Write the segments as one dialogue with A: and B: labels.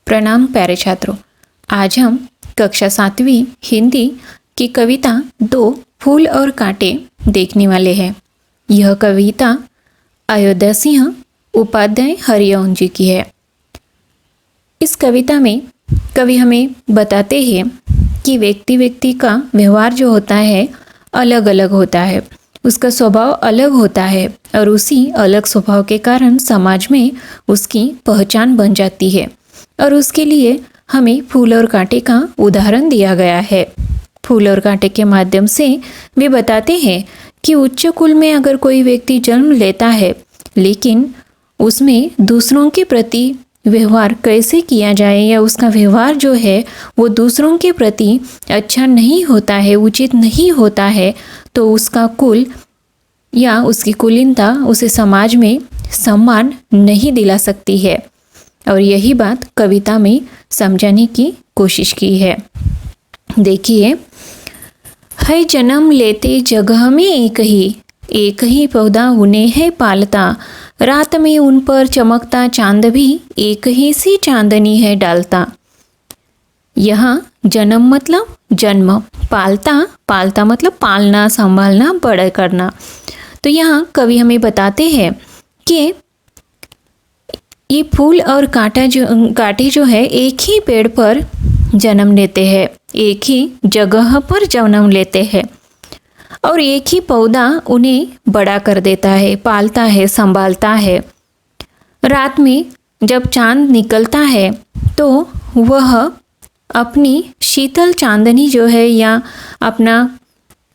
A: प्रणाम प्यारे छात्रों। आज हम कक्षा 7वीं हिंदी की कविता 2 फूल और कांटे देखने वाले हैं। यह कविता अयोध्या सिंह उपाध्याय हरिओम जी की है। इस कविता में कवि हमें बताते हैं कि व्यक्ति का व्यवहार जो होता है अलग अलग होता है, उसका स्वभाव अलग होता है और उसी अलग स्वभाव के कारण समाज में उसकी पहचान बन जाती है। और उसके लिए हमें फूल और कांटे का उदाहरण दिया गया है। फूल और कांटे के माध्यम से वे बताते हैं कि उच्च कुल में अगर कोई व्यक्ति जन्म लेता है लेकिन उसमें दूसरों के प्रति व्यवहार कैसे किया जाए या उसका व्यवहार जो है वो दूसरों के प्रति अच्छा नहीं होता है, उचित नहीं होता है, तो उसका कुल या उसकी कुलीनता उसे समाज में सम्मान नहीं दिला सकती है। और यही बात कविता में समझाने की कोशिश की है। देखिए, है जन्म लेते जगह में एक ही पौधा उन्हें है पालता, रात में उन पर चमकता चांद भी एक ही सी चांदनी है डालता। यहाँ जन्म मतलब जन्म, पालता मतलब पालना, संभालना, बड़ा करना। तो यहाँ कवि हमें बताते हैं कि ये फूल और कांटे जो है एक ही पेड़ पर जन्म लेते हैं, एक ही जगह पर जन्म लेते हैं और एक ही पौधा उन्हें बड़ा कर देता है, पालता है, संभालता है। रात में जब चांद निकलता है तो वह अपनी शीतल चांदनी जो है या अपना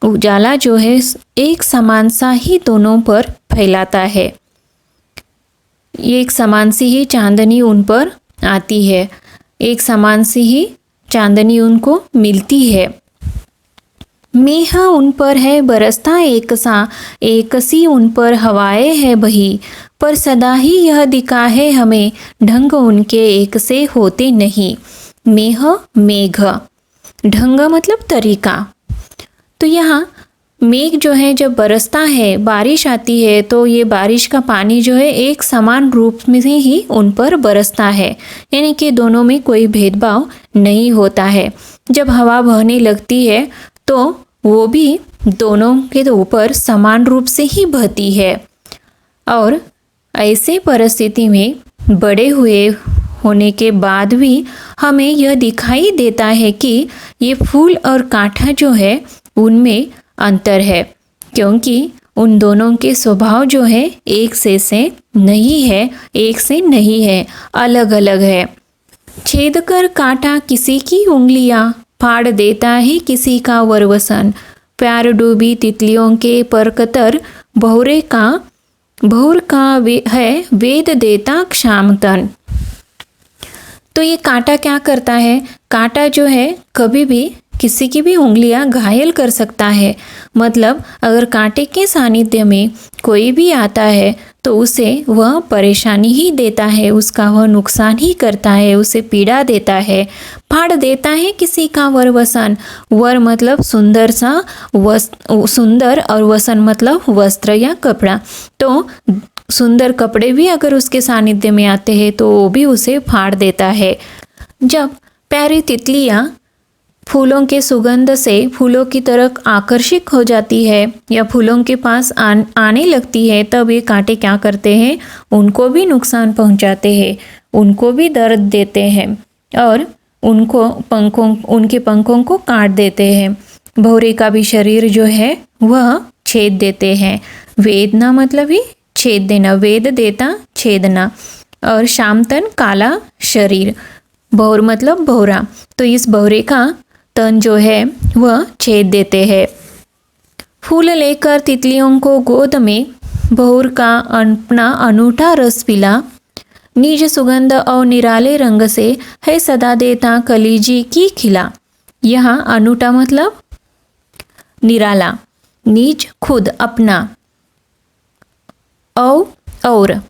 A: उजाला जो है एक समान सा ही दोनों पर फैलाता है। एक समान सी ही चांदनी उन पर आती है, एक समान सी ही चांदनी उनको मिलती है। मेह उन पर है बरसता एक सा, एक सी उन पर हवाएं है बही, पर सदा ही यह दिखा है हमें ढंग उनके एक से होते नहीं। मेह मेघ, ढंग मतलब तरीका। तो यहाँ मेघ जो है जब बरसता है, बारिश आती है, तो ये बारिश का पानी जो है एक समान रूप में ही उन पर बरसता है, यानी कि दोनों में कोई भेदभाव नहीं होता है। जब हवा बहने लगती है तो वो भी दोनों के ऊपर समान रूप से ही बहती है। और ऐसे परिस्थिति में बड़े हुए होने के बाद भी हमें यह दिखाई देता है कि ये फूल और कांटा जो है उनमें अंतर है, क्योंकि उन दोनों के स्वभाव जो है एक से नहीं है, एक से नहीं है, अलग अलग है। छेद कर कांटा किसी की उंगलियां, फाड़ देता है किसी का वरवसन, प्यार डूबी तितलियों के परकतर, भौर का है वेद देता क्षामतन। तो ये कांटा क्या करता है? कांटा जो है कभी भी किसी की भी उंगलियां घायल कर सकता है। मतलब अगर कांटे के सानिध्य में कोई भी आता है तो उसे वह परेशानी ही देता है, उसका वह नुकसान ही करता है, उसे पीड़ा देता है। फाड़ देता है किसी का वरवसन, वर मतलब सुंदर सा सुंदर और वसन मतलब वस्त्र या कपड़ा। तो सुंदर कपड़े भी अगर उसके सानिध्य में आते हैं तो वो भी उसे फाड़ देता है। जब प्यारी तितलियां फूलों के सुगंध से फूलों की तरफ आकर्षित हो जाती है या फूलों के पास आने लगती है, तब ये कांटे क्या करते हैं? उनको भी नुकसान पहुंचाते हैं, उनको भी दर्द देते हैं और उनके पंखों को काट देते हैं। भौरे का भी शरीर जो है वह छेद देते हैं। वेदना मतलब ही छेद देना, वेद देता छेदना। और शामतन काला शरीर, भौर मतलब भौरा, तो इस भौरे का तन जो है वह छेद देते हैं। फूल लेकर तितलियों को गोद में, भौर का अपना अनूठा रस पिला, निज सुगंध और निराले रंग से है सदा देता कलीजी की खिला। यहाँ अनूठा मतलब निराला, निज खुद अपना, और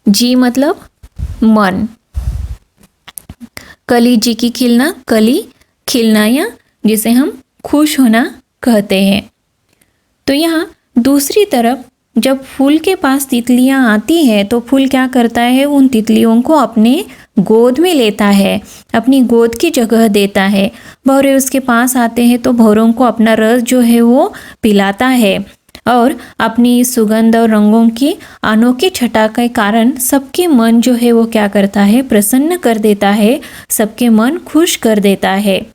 A: जी मतलब मन, कली जी की खिलना, कली खिलना या जिसे हम खुश होना कहते हैं। तो यहाँ दूसरी तरफ जब फूल के पास तितलियाँ आती हैं तो फूल क्या करता है? उन तितलियों को अपने गोद में लेता है, अपनी गोद की जगह देता है। भौरे उसके पास आते हैं तो भौरों को अपना रस जो है वो पिलाता है और अपनी सुगंध और रंगों की अनोखी छटा के कारण सबके मन जो है वो क्या करता है, प्रसन्न कर देता है, सबके मन खुश कर देता है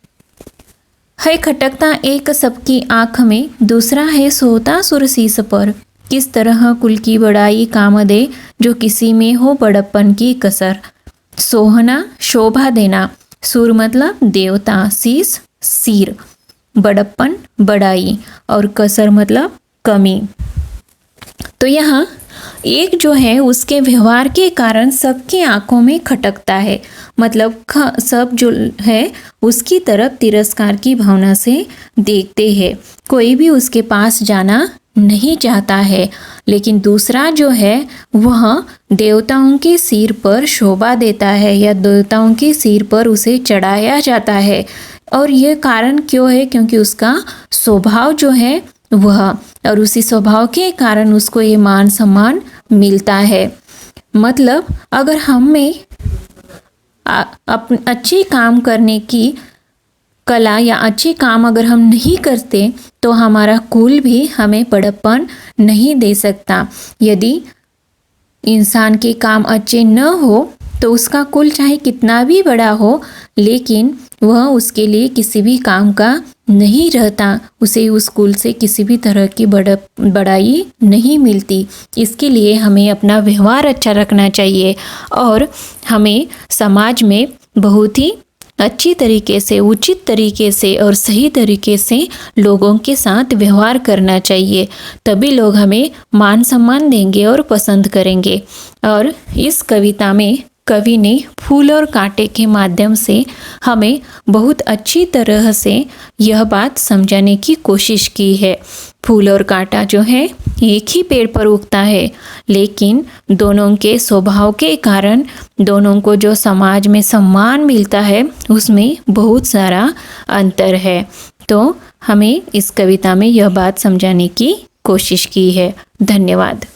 A: खटकता एक सबकी आँख में, दूसरा है सोता सुर शीस पर। किस तरह कुल की बड़ाई काम दे, जो किसी में हो बड़प्पन की कसर। सोहना शोभा देना, सुर मतलब देवता, शीस सिर, बड़प्पन बड़ाई और कसर मतलब कमी। तो यहाँ एक जो है उसके व्यवहार के कारण सबकी आंखों में खटकता है, मतलब सब जो है उसकी तरफ तिरस्कार की भावना से देखते हैं, कोई भी उसके पास जाना नहीं चाहता है। लेकिन दूसरा जो है वह देवताओं के सिर पर शोभा देता है या देवताओं के सिर पर उसे चढ़ाया जाता है। और यह कारण क्यों है? क्योंकि उसका स्वभाव जो है वह, और उसी स्वभाव के कारण उसको ये मान सम्मान मिलता है। मतलब अगर हम में अच्छे काम करने की कला या अच्छे काम अगर हम नहीं करते तो हमारा कुल भी हमें बड़प्पन नहीं दे सकता। यदि इंसान के काम अच्छे न हो तो उसका कुल चाहे कितना भी बड़ा हो, लेकिन वह उसके लिए किसी भी काम का नहीं रहता, उसे उस कुल से किसी भी तरह की बड़ाई नहीं मिलती। इसके लिए हमें अपना व्यवहार अच्छा रखना चाहिए और हमें समाज में बहुत ही अच्छी तरीके से, उचित तरीके से और सही तरीके से लोगों के साथ व्यवहार करना चाहिए, तभी लोग हमें मान सम्मान देंगे और पसंद करेंगे। और इस कविता में कवि ने फूल और कांटे के माध्यम से हमें बहुत अच्छी तरह से यह बात समझाने की कोशिश की है। फूल और कांटा जो है एक ही पेड़ पर उगता है, लेकिन दोनों के स्वभाव के कारण दोनों को जो समाज में सम्मान मिलता है उसमें बहुत सारा अंतर है। तो हमें इस कविता में यह बात समझाने की कोशिश की है। धन्यवाद।